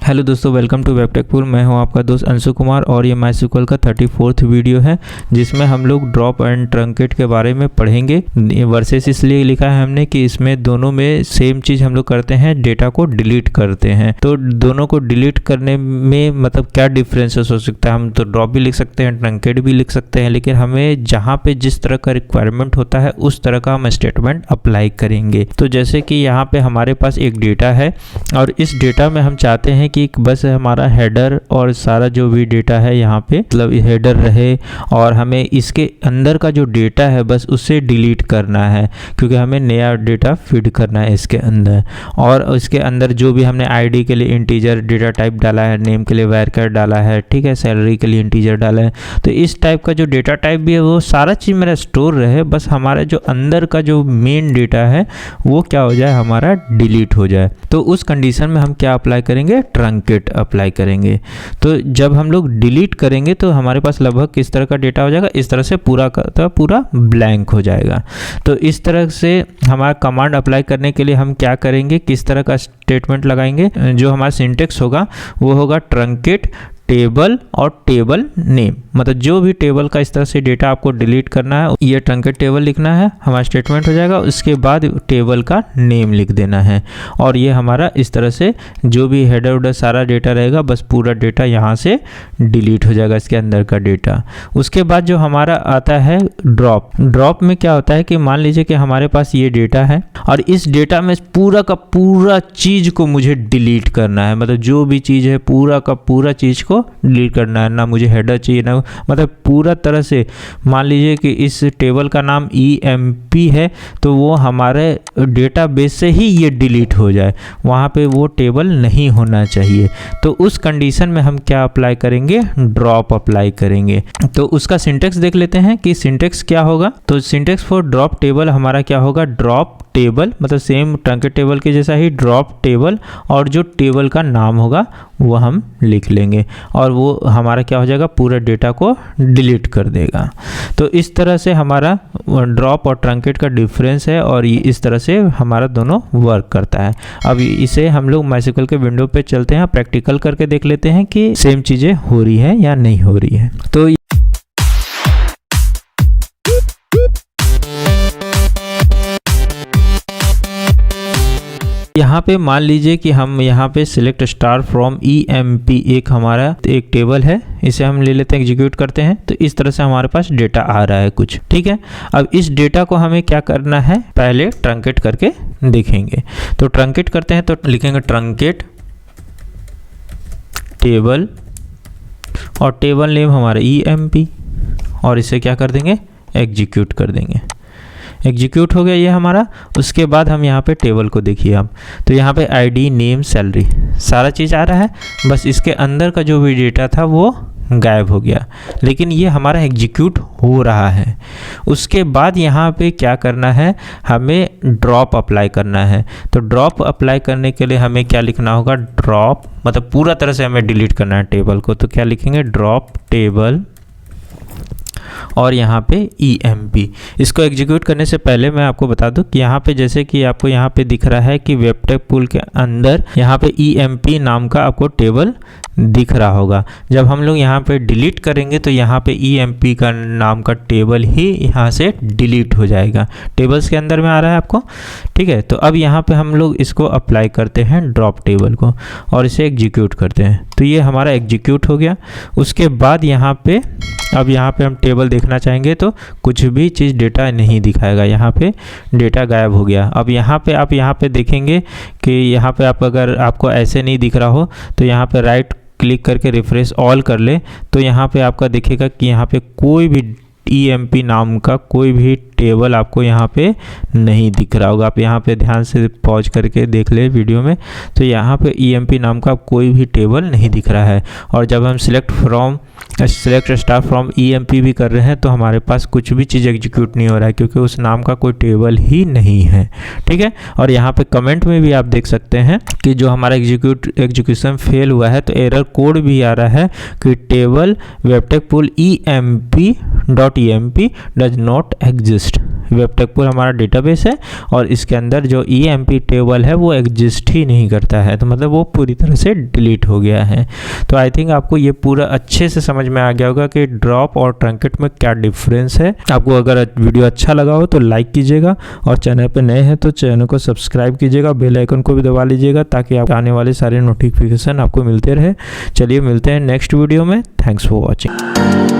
Hello दोस्तों, welcome to वेबटेक pool. मैं हूं आपका दोस्त अंशु कुमार और ये माइस्क्ल का 34th वीडियो है जिसमें हम लोग ड्रॉप एंड ट्रंकेट के बारे में पढ़ेंगे। वर्सेस इसलिए लिखा है हमने कि इसमें दोनों में सेम चीज़ हम लोग करते हैं, डेटा को डिलीट करते हैं। तो दोनों को डिलीट करने में मतलब क्या डिफरेंसेस हो सकता है। हम तो ड्रॉप भी लिख सकते हैं, ट्रंकेट भी लिख सकते हैं, लेकिन हमें जहाँ पे जिस तरह का रिक्वायरमेंट होता है उस तरह का हम स्टेटमेंट अप्लाई करेंगे। तो जैसे कि यहाँ पे हमारे पास एक डेटा है और इस डेटा में हम चाहते हैं कि बस हमारा हेडर और सारा जो भी डेटा है यहाँ पे मतलब हेडर रहे और हमें इसके अंदर का जो डेटा है बस उसे डिलीट करना है, क्योंकि हमें नया डेटा फीड करना है इसके अंदर। और इसके अंदर जो भी हमने आईडी के लिए इंटीजर डेटा टाइप डाला है, नेम के लिए वैरकर डाला है, ठीक है, सैलरी के लिए इंटीजर डाला है, तो इस टाइप का जो डेटा टाइप भी है वो सारा चीज़ मेरा स्टोर रहे, बस हमारा जो अंदर का जो मेन डेटा है वो क्या हो जाए, हमारा डिलीट हो जाए। तो उस कंडीशन में हम क्या अप्लाई करेंगे, ट्रंकेट अप्लाई करेंगे। तो जब हम लोग डिलीट करेंगे तो हमारे पास लगभग किस तरह का डेटा हो जाएगा, इस तरह से पूरा ब्लैंक हो जाएगा। तो इस तरह से हमारा कमांड अप्लाई करने के लिए हम क्या करेंगे, किस तरह का स्टेटमेंट लगाएंगे। जो हमारा सिंटेक्स होगा वो होगा ट्रंकेट टेबल और टेबल नेम, मतलब जो भी टेबल का इस तरह से डेटा आपको डिलीट करना है ये ट्रंकेट टेबल लिखना है, हमारा स्टेटमेंट हो जाएगा। उसके बाद टेबल का नेम लिख देना है और ये हमारा इस तरह से जो भी हेडर उडर सारा डेटा रहेगा बस पूरा डेटा यहाँ से डिलीट हो जाएगा, इसके अंदर का डेटा। उसके बाद जो हमारा आता है ड्रॉप में क्या होता है कि मान लीजिए कि हमारे पास ये डेटा है और इस डेटा में पूरा का पूरा चीज़ को मुझे डिलीट करना है, मतलब जो भी चीज़ है पूरा का पूरा चीज़ को डिलीट करना है। ना मुझे हेडर चाहिए, ना मतलब पूरा तरह से मान लीजिए कि इस टेबल का नाम EMP है तो वो हमारे डेटाबेस से ही ये डिलीट हो जाए, वहाँ पे वो टेबल नहीं होना चाहिए। तो उस कंडीशन में हम क्या अप्लाई करेंगे, ड्रॉप अप्लाई करेंगे। तो उसका सिंटेक्स देख लेते हैं कि सिंटेक्स क्या होगा। तो सिंटेक्स फॉर ड्रॉप टेबल हमारा क्या होगा, ड्रॉप टेबल मतलब सेम ट्रंकेट टेबल के जैसा ही ड्रॉप टेबल और जो टेबल का नाम होगा वो हम लिख लेंगे और वो हमारा क्या हो जाएगा, पूरा डेटा को डिलीट कर देगा। तो इस तरह से हमारा ड्रॉप और ट्रंकेट का डिफरेंस है और ये इस तरह से हमारा दोनों वर्क करता है। अब इसे हम लोग माइस्क्ल के विंडो पे चलते हैं, प्रैक्टिकल करके देख लेते हैं कि सेम चीज़ें हो रही है या नहीं हो रही है। तो यहाँ पे मान लीजिए कि हम यहाँ पे सिलेक्ट स्टार फ्रॉम EMP एक हमारा एक टेबल है, इसे हम ले लेते हैं, एग्जीक्यूट करते हैं। तो इस तरह से हमारे पास डेटा आ रहा है कुछ, ठीक है। अब इस डेटा को हमें क्या करना है, पहले ट्रंकेट करके देखेंगे। तो ट्रंकेट करते हैं तो लिखेंगे ट्रंकेट टेबल और टेबल नेम हमारा EMP और इसे क्या कर देंगे, एग्जीक्यूट कर देंगे। एग्जीक्यूट हो गया ये हमारा। उसके बाद हम यहाँ पे टेबल को देखिए आप, तो यहाँ पे आईडी, नेम, सैलरी सारा चीज़ आ रहा है, बस इसके अंदर का जो भी डेटा था वो गायब हो गया, लेकिन ये हमारा एग्जीक्यूट हो रहा है। उसके बाद यहाँ पे क्या करना है, हमें ड्रॉप अप्लाई करना है। तो ड्रॉप अप्लाई करने के लिए हमें क्या लिखना होगा, ड्रॉप मतलब पूरा तरह से हमें डिलीट करना है टेबल को। तो क्या लिखेंगे, ड्रॉप टेबल और यहाँ पे EMP। इसको एग्जीक्यूट करने से पहले मैं आपको बता दूं कि यहाँ पे जैसे कि आपको यहाँ पे दिख रहा है कि वेबटेक पूल के अंदर यहाँ पे EMP नाम का आपको टेबल दिख रहा होगा। जब हम लोग यहाँ पे डिलीट करेंगे तो यहाँ पे EMP का नाम का टेबल ही यहाँ से डिलीट हो जाएगा, टेबल्स के अंदर में आ रहा है आपको, ठीक है। तो अब यहाँ पे हम लोग इसको अप्लाई करते हैं ड्रॉप टेबल को और इसे एग्जीक्यूट करते हैं। तो ये हमारा एग्जीक्यूट हो गया। उसके बाद यहाँ पे अब यहाँ पे हम टेबल देखना चाहेंगे तो कुछ भी चीज़ डेटा नहीं दिखाएगा, यहाँ पे डेटा गायब हो गया। अब यहाँ पे आप यहाँ पे देखेंगे कि यहाँ पे आप अगर आपको ऐसे नहीं दिख रहा हो तो यहाँ पे राइट क्लिक करके रिफ्रेश ऑल कर ले तो यहाँ पे आपका दिखेगा कि यहाँ पे कोई भी EMP नाम का कोई भी टेबल आपको यहाँ पे नहीं दिख रहा होगा। आप यहाँ पे ध्यान से पॉज करके देख ले वीडियो में, तो यहाँ पे EMP नाम का कोई भी टेबल नहीं दिख रहा है। और जब हम सिलेक्ट स्टार फ्रॉम EMP भी कर रहे हैं तो हमारे पास कुछ भी चीज़ एग्जीक्यूट नहीं हो रहा है, क्योंकि उस नाम का कोई टेबल ही नहीं है, ठीक है। और यहाँ पे कमेंट में भी आप देख सकते हैं कि जो हमारा एग्जीक्यूशन फेल हुआ है तो एरर कोड भी आ रहा है कि table वेबटेक pool EMP.emp does not exist, वेबटेक pool हमारा डेटाबेस है और इसके अंदर जो EMP टेबल है वो एग्जिस्ट ही नहीं करता है, तो मतलब वो पूरी तरह से डिलीट हो गया है। तो आई थिंक आपको ये पूरा अच्छे से समझ में आ गया होगा कि ड्रॉप और ट्रंकेट में क्या डिफरेंस है। आपको अगर वीडियो अच्छा लगा हो तो लाइक कीजिएगा और चैनल पर नए हैं तो चैनल को सब्सक्राइब कीजिएगा, बेल आइकन को भी दबा लीजिएगा ताकि आप आने वाले सारे नोटिफिकेशन आपको मिलते रहे। चलिए मिलते हैं नेक्स्ट वीडियो में। Thanks for watching.